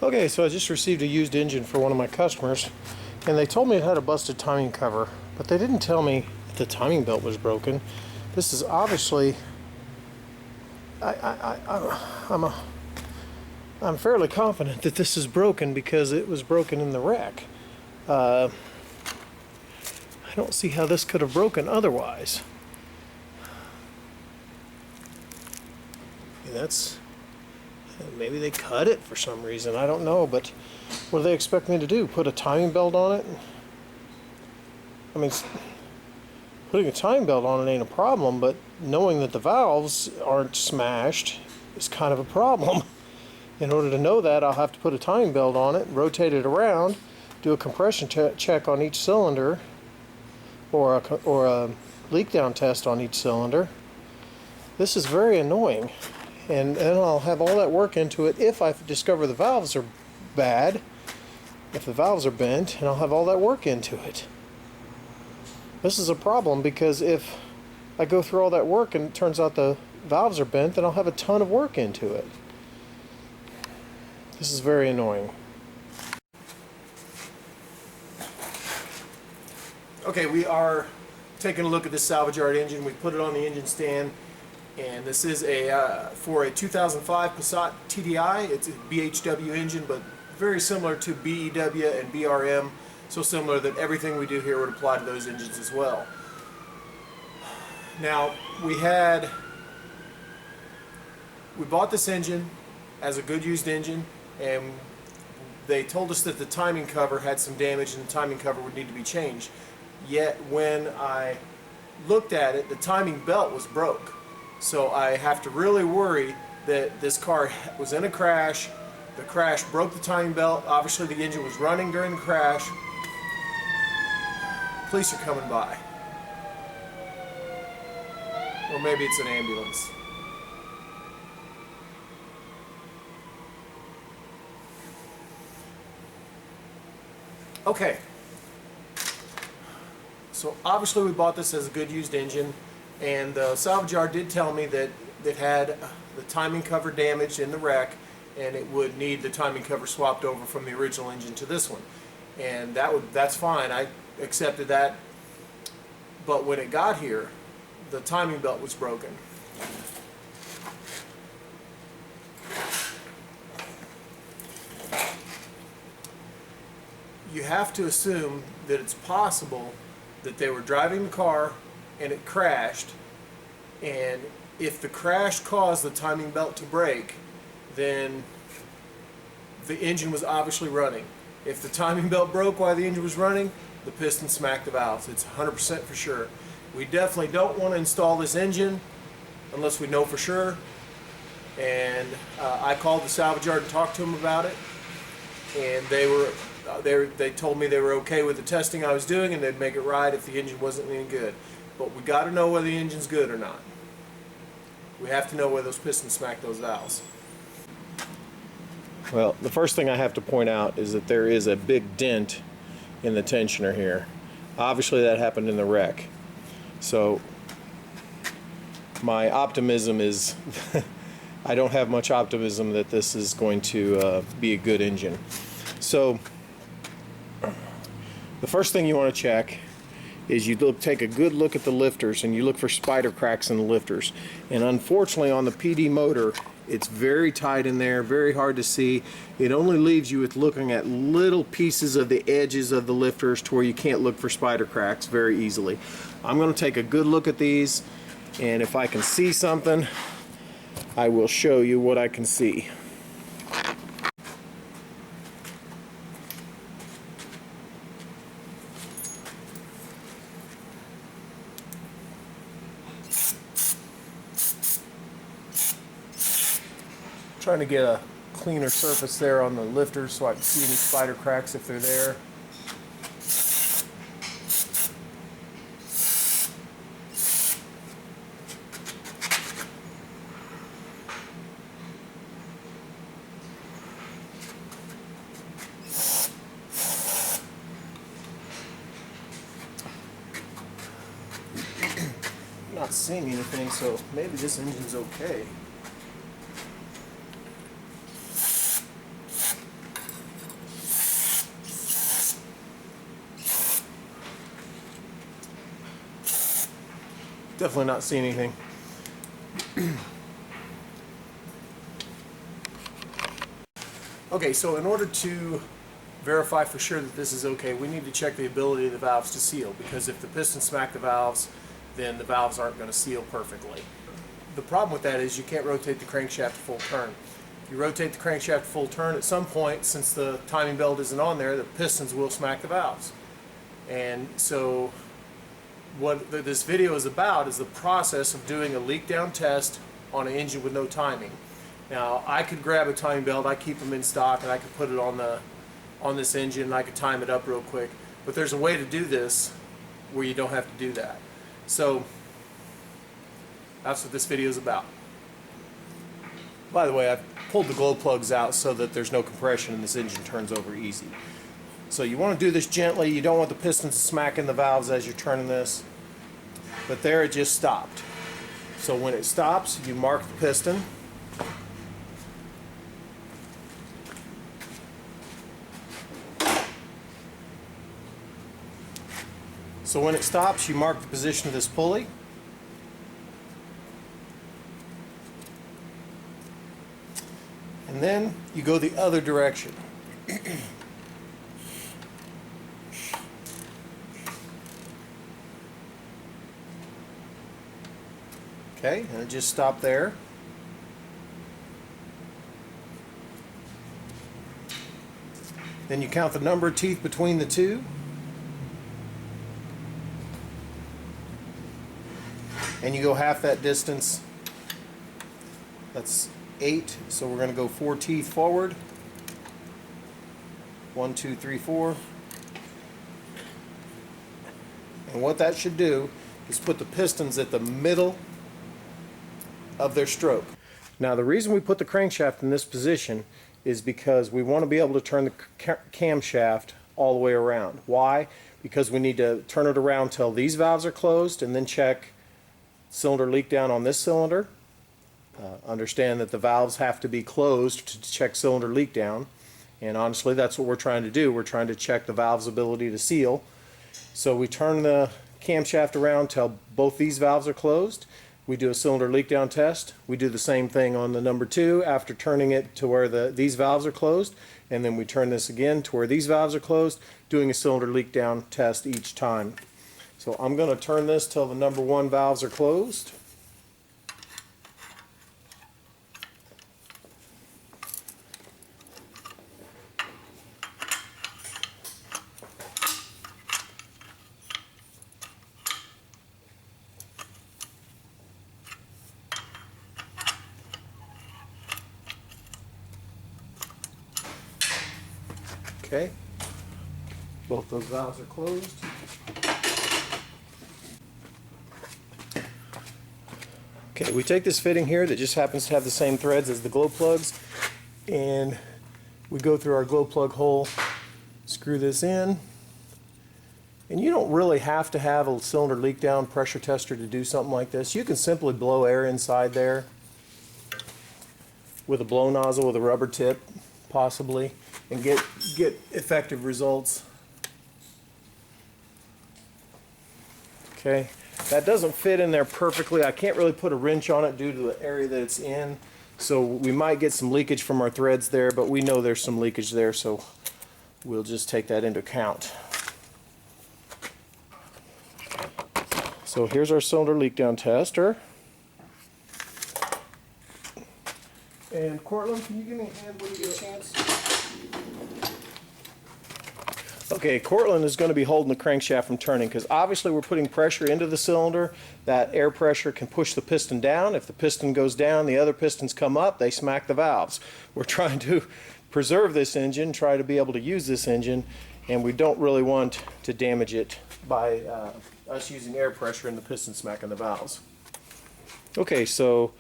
Okay, so I just received a used engine for one of my customers, and they told me it had a busted timing cover, but they didn't tell me that the timing belt was broken. This is obviously, I'm fairly confident that this is broken because it was broken in the wreck. I don't see how this could have broken otherwise. That's, maybe they cut it for some reason, I don't know, but what do they expect me to do? Put a timing belt on it? I mean, putting a timing belt on it ain't a problem, but knowing that the valves aren't smashed is kind of a problem. In order to know that, I'll have to put a timing belt on it, rotate it around, do a compression check on each cylinder, or a leak down test on each cylinder. This is very annoying. And then I'll have all that work into it if I discover the valves are bad, if the valves are bent, and I'll have all that work into it. This is a problem because if I go through all that work and it turns out the valves are bent, then I'll have a ton of work into it. This is very annoying. Okay, we are taking a look at this salvage yard engine. We put it on the engine stand. And this is for a 2005 Passat TDI. It's a BHW engine, but very similar to BEW and BRM. So similar that everything we do here would apply to those engines as well. Now, we bought this engine as a good used engine, and they told us that the timing cover had some damage and the timing cover would need to be changed. Yet, when I looked at it, the timing belt was broke. So I have to really worry that this car was in a crash. The crash broke the timing belt. Obviously the engine was running during the crash. Police are coming by. Or maybe it's an ambulance. Okay. So obviously we bought this as a good used engine. And the salvage yard did tell me that it had the timing cover damaged in the wreck, and it would need the timing cover swapped over from the original engine to this one. And that's fine. I accepted that. But when it got here, the timing belt was broken. You have to assume that it's possible that they were driving the car and it crashed, and if the crash caused the timing belt to break, then the engine was obviously running. If the timing belt broke while the engine was running, the piston smacked the valves. It's 100% for sure. We definitely don't want to install this engine unless we know for sure. And I called the salvage yard and talked to them about it, and they told me they were okay with the testing I was doing and they'd make it right if the engine wasn't any good. But we got to know whether the engine's good or not. We have to know whether those pistons smack those valves. Well, the first thing I have to point out is that there is a big dent in the tensioner here. Obviously that happened in the wreck. So my optimism is I don't have much optimism that this is going to be a good engine. So the first thing you want to check is you take a good look at the lifters and you look for spider cracks in the lifters. And unfortunately on the PD motor, it's very tight in there, very hard to see. It only leaves you with looking at little pieces of the edges of the lifters to where you can't look for spider cracks very easily. I'm going to take a good look at these, and if I can see something, I will show you what I can see. Trying to get a cleaner surface there on the lifters so I can see any spider cracks if they're there. I'm not seeing anything, so maybe this engine's okay. Definitely not seeing anything. Okay, so in order to verify for sure that this is okay, we need to check the ability of the valves to seal, because if the pistons smack the valves, then the valves aren't going to seal perfectly. The problem with that is you can't rotate the crankshaft to full turn. If you rotate the crankshaft to full turn, at some point, since the timing belt isn't on there, the pistons will smack the valves. And so what this video is about is the process of doing a leak down test on an engine with no timing. Now, I could grab a timing belt, I keep them in stock, and I could put it on this engine and I could time it up real quick. But there's a way to do this where you don't have to do that. So that's what this video is about. By the way, I've pulled the glow plugs out so that there's no compression and this engine turns over easy. So you want to do this gently. You don't want the pistons smacking the valves as you're turning this. But there it just stopped. So when it stops, you mark the piston. So when it stops, you mark the position of this pulley. And then you go the other direction. Okay, and it just stopped there. Then you count the number of teeth between the two. And you go half that distance. That's 8, so we're going to go 4 teeth forward. 1, 2, 3, 4. And what that should do is put the pistons at the middle of their stroke. Now, the reason we put the crankshaft in this position is because we want to be able to turn the camshaft all the way around. Why? Because we need to turn it around till these valves are closed and then check cylinder leak down on this cylinder. Understand that the valves have to be closed to check cylinder leak down, and honestly that's what we're trying to do. We're trying to check the valve's ability to seal. So we turn the camshaft around till both these valves are closed. We do a cylinder leak down test. We do the same thing on the number 2 after turning it to where these valves are closed, and then we turn this again to where these valves are closed, doing a cylinder leak down test each time. So I'm going to turn this till the number 1 valves are closed. Okay, both those valves are closed. Okay, we take this fitting here that just happens to have the same threads as the glow plugs, and we go through our glow plug hole, screw this in, and you don't really have to have a cylinder leak down pressure tester to do something like this. You can simply blow air inside there with a blow nozzle with a rubber tip, possibly, and get effective results. Okay, that doesn't fit in there perfectly. I can't really put a wrench on it due to the area that it's in, so we might get some leakage from our threads there, but we know there's some leakage there, so we'll just take that into account. So here's our cylinder leak down tester. And Cortland, can you give me a hand when you get a chance? Okay, Cortland is going to be holding the crankshaft from turning, because obviously we're putting pressure into the cylinder. That air pressure can push the piston down. If the piston goes down, the other pistons come up, they smack the valves. We're trying to preserve this engine, try to be able to use this engine, and we don't really want to damage it by us using air pressure and the piston smacking the valves. Okay, so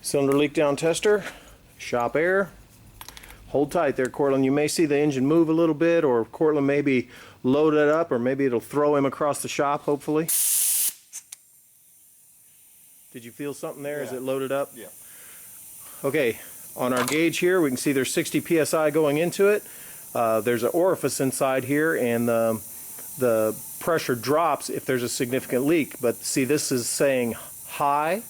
cylinder leak down tester, shop air. Hold tight there, Cortland. You may see the engine move a little bit, or Cortland maybe load it up, or maybe it'll throw him across the shop, hopefully. Did you feel something there? Yeah. Is it loaded up? Yeah. Okay, on our gauge here, we can see there's 60 psi going into it. There's an orifice inside here, and the pressure drops if there's a significant leak. But see, this is saying high.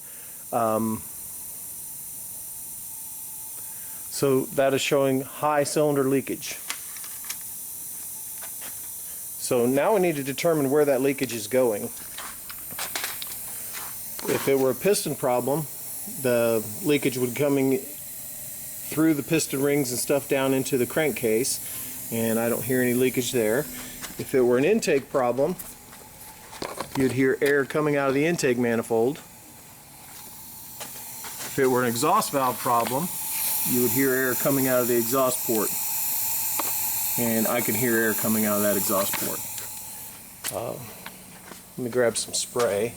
So that is showing high cylinder leakage. So now we need to determine where that leakage is going. If it were a piston problem, the leakage would coming through the piston rings and stuff down into the crankcase, and I don't hear any leakage there. If it were an intake problem, you'd hear air coming out of the intake manifold. If it were an exhaust valve problem, you would hear air coming out of the exhaust port, and I can hear air coming out of that exhaust port. Let me grab some spray.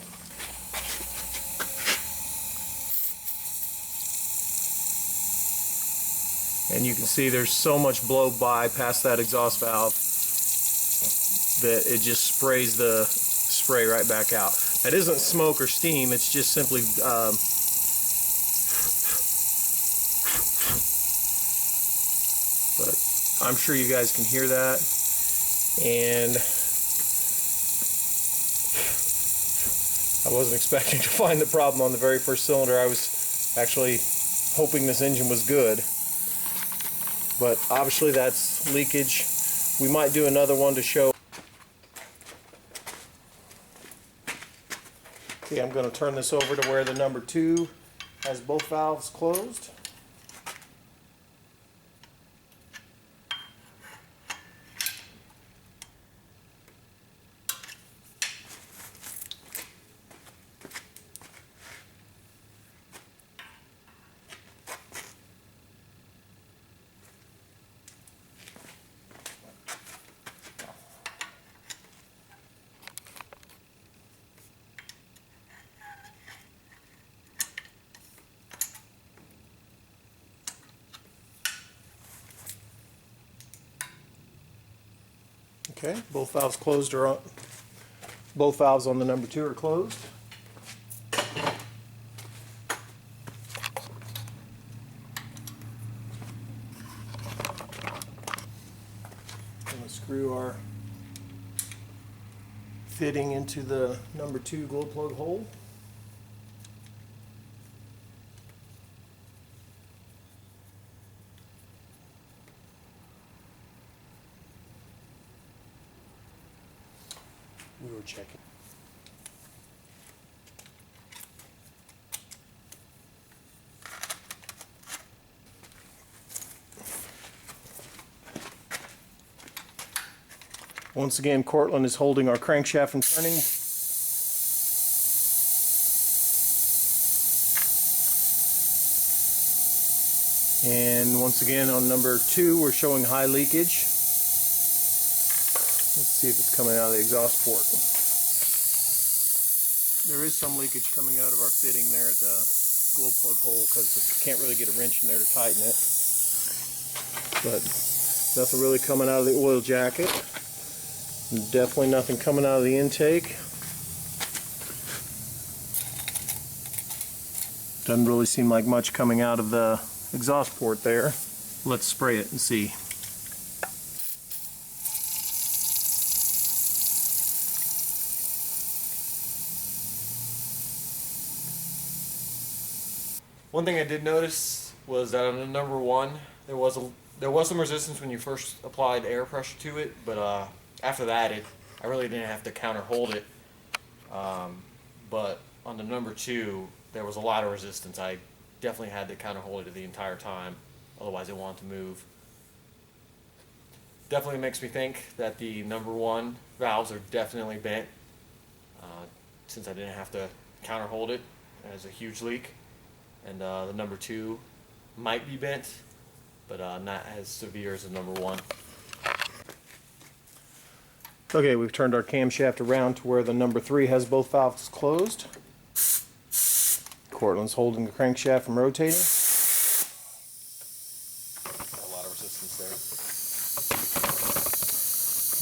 And you can see there's so much blow by past that exhaust valve that it just sprays the spray right back out. That isn't smoke or steam, it's just simply but I'm sure you guys can hear that. And I wasn't expecting to find the problem on the very first cylinder. I was actually hoping this engine was good. But obviously that's leakage. We might do another one to show. Okay, I'm going to turn this over to where the number 2 has both valves closed. Okay, both valves closed are on. Both valves on the number 2 are closed. I'm going to screw our fitting into the number 2 glow plug hole. We were checking. Once again, Cortland is holding our crankshaft and turning. And once again on number 2 we're showing high leakage. Let's see if it's coming out of the exhaust port. There is some leakage coming out of our fitting there at the glow plug hole because you can't really get a wrench in there to tighten it. But nothing really coming out of the oil jacket. Definitely nothing coming out of the intake. Doesn't really seem like much coming out of the exhaust port there. Let's spray it and see. One thing I did notice was that on the number 1, there was some resistance when you first applied air pressure to it, but after that, I really didn't have to counter hold it. But on the number 2, there was a lot of resistance. I definitely had to counter hold it the entire time, otherwise it wanted to move. Definitely makes me think that the number 1 valves are definitely bent, since I didn't have to counter hold it as a huge leak. And the number 2 might be bent, but not as severe as the number 1. Okay, we've turned our camshaft around to where the number 3 has both valves closed. Cortland's holding the crankshaft from rotating. Got a lot of resistance there.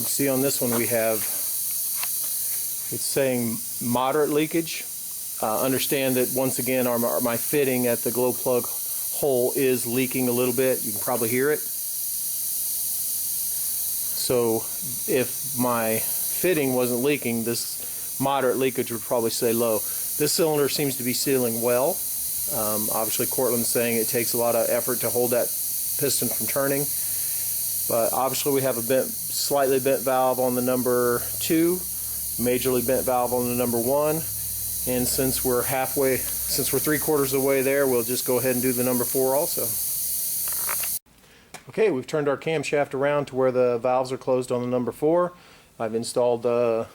You see on this one we have, it's saying moderate leakage. Understand that once again my fitting at the glow plug hole is leaking a little bit. You can probably hear it. So if my fitting wasn't leaking, this moderate leakage would probably stay low. This cylinder seems to be sealing well. Obviously Cortland's saying it takes a lot of effort to hold that piston from turning, but obviously we have a slightly bent valve on the number 2, majorly bent valve on the number 1, and since we're 3/4 of the way there, we'll just go ahead and do the number 4 also. Okay, we've turned our camshaft around to where the valves are closed on the number 4. I've installed the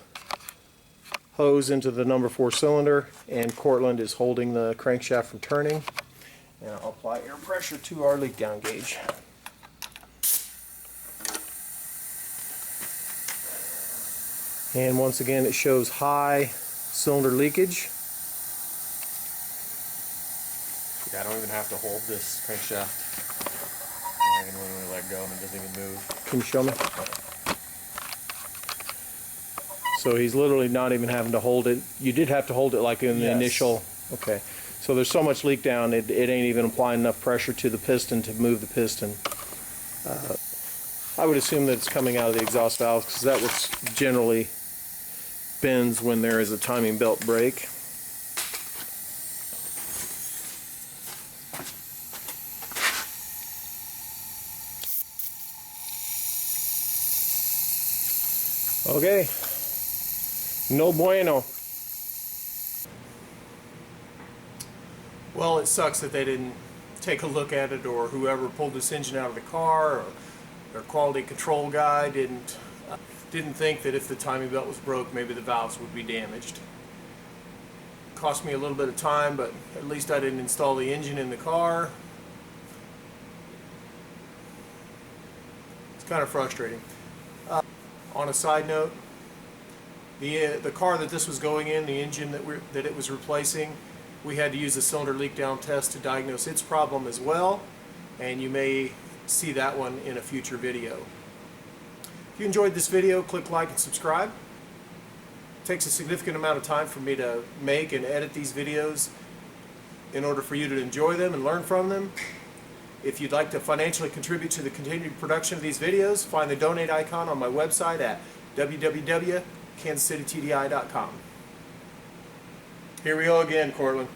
hose into the number 4 cylinder, and Cortland is holding the crankshaft from turning. And I'll apply air pressure to our leak down gauge. And once again, it shows high cylinder leakage. Yeah, I don't even have to hold this crankshaft. I can literally let go and it doesn't even move. Can you show me? So he's literally not even having to hold it. You did have to hold it like in the initial. Okay. So there's so much leak down, it ain't even applying enough pressure to the piston to move the piston. I would assume that it's coming out of the exhaust valves, because that was generally bends when there is a timing belt break. Okay, no bueno. Well, it sucks that they didn't take a look at it, or whoever pulled this engine out of the car, or their quality control guy didn't think that if the timing belt was broke, maybe the valves would be damaged. Cost me a little bit of time, but at least I didn't install the engine in the car. It's kind of frustrating. On a side note, the car that this was going in, the engine that it was replacing, we had to use a cylinder leak down test to diagnose its problem as well, and you may see that one in a future video. If you enjoyed this video, click like and subscribe. It takes a significant amount of time for me to make and edit these videos in order for you to enjoy them and learn from them. If you'd like to financially contribute to the continued production of these videos, find the donate icon on my website at www.kansascitytdi.com. Here we go again, Cortland.